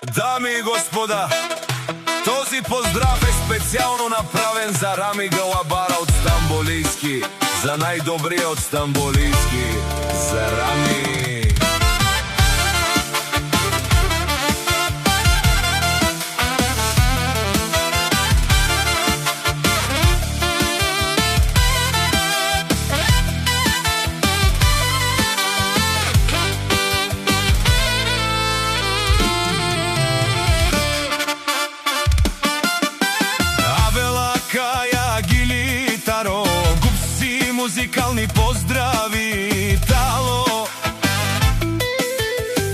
Дами и господа, този поздрав е специално направен за Рами Галабара от Стамболийски, за най-добрия от Стамболийски, за Рами. Музикални поздрави, тало,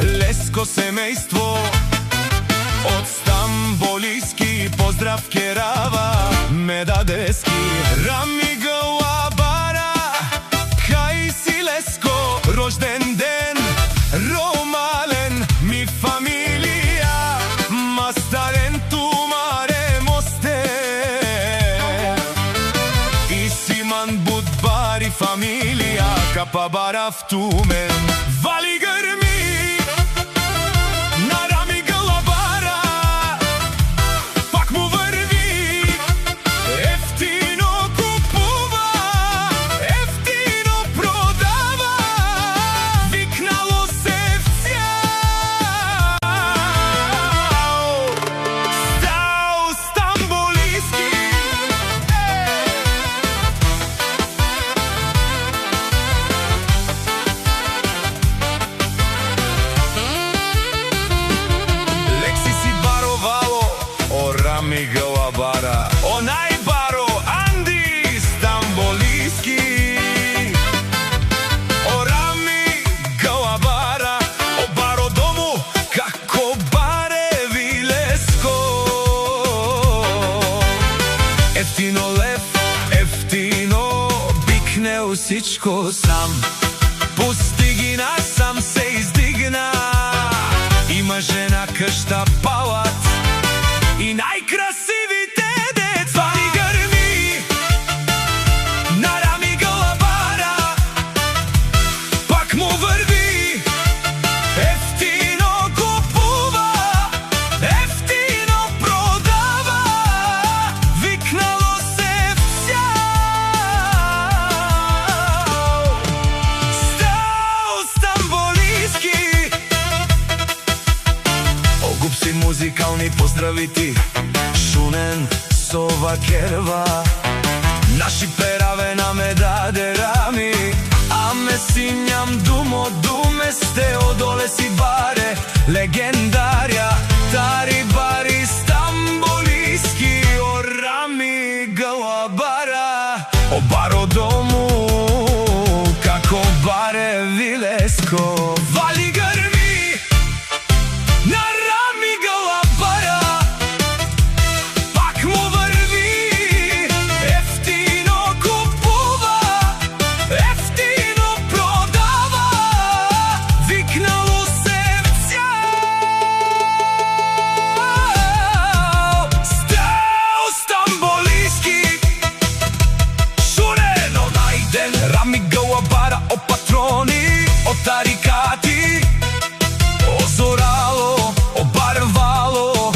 Леско семейство от Стамболийски, поздрав Керава, Медадески, Рами Галабара, кај си Леско, рожден ден, ромален ми фамилија, мастарен тумаре мосте, и Симан Будбари фамилија, Капабара в Тумен, вали грми на Рами Галабара, пак му върви, ефтино купува, ефтино продава, викнало се в цял Стамболийски. Рами Галабара, онай баро Анди Стамболийски, о Рами Галабара, о баро дому како баре Вилеско, ефтино лев, ефтино бикнел всичко сам, пусти ги насам се издигна, има жена къща палат и най-красивите деца. Вали гърми на Рами Галабара, пак му върви, ефтино купува, ефтино продава, викнало се в цял Стамболийски. Огупси музикални поздравити, Шунен сова керва, наши пераве на медаде Рами, аме синјам думо думе сте одоле си баре, легендарија, тари бари Стамболийски, о Рами Галабара, о баро дому како баре Вилеско, вали грми на Рами Галабара, пак му върви, ефтино купува, ефтино продава, викнало се в цял Стамболийски. Шунен, онай ден, Рами Галабара, о патрони, о тарикати, о зорало, о барвало,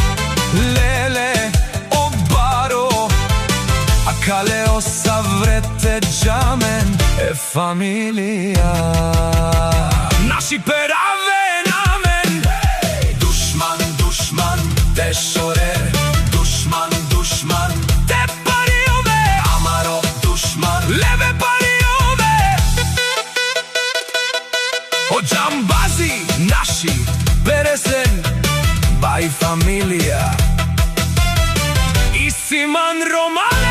леле, о баро, а калео саврете джамен е фамилија. Наши пераве намен, душман, душман, те шорер, душман, душман, те париове, амаро, душман, леве париове, о джамбази, наши, Бересен, бај фамилија, и Симан Ромале.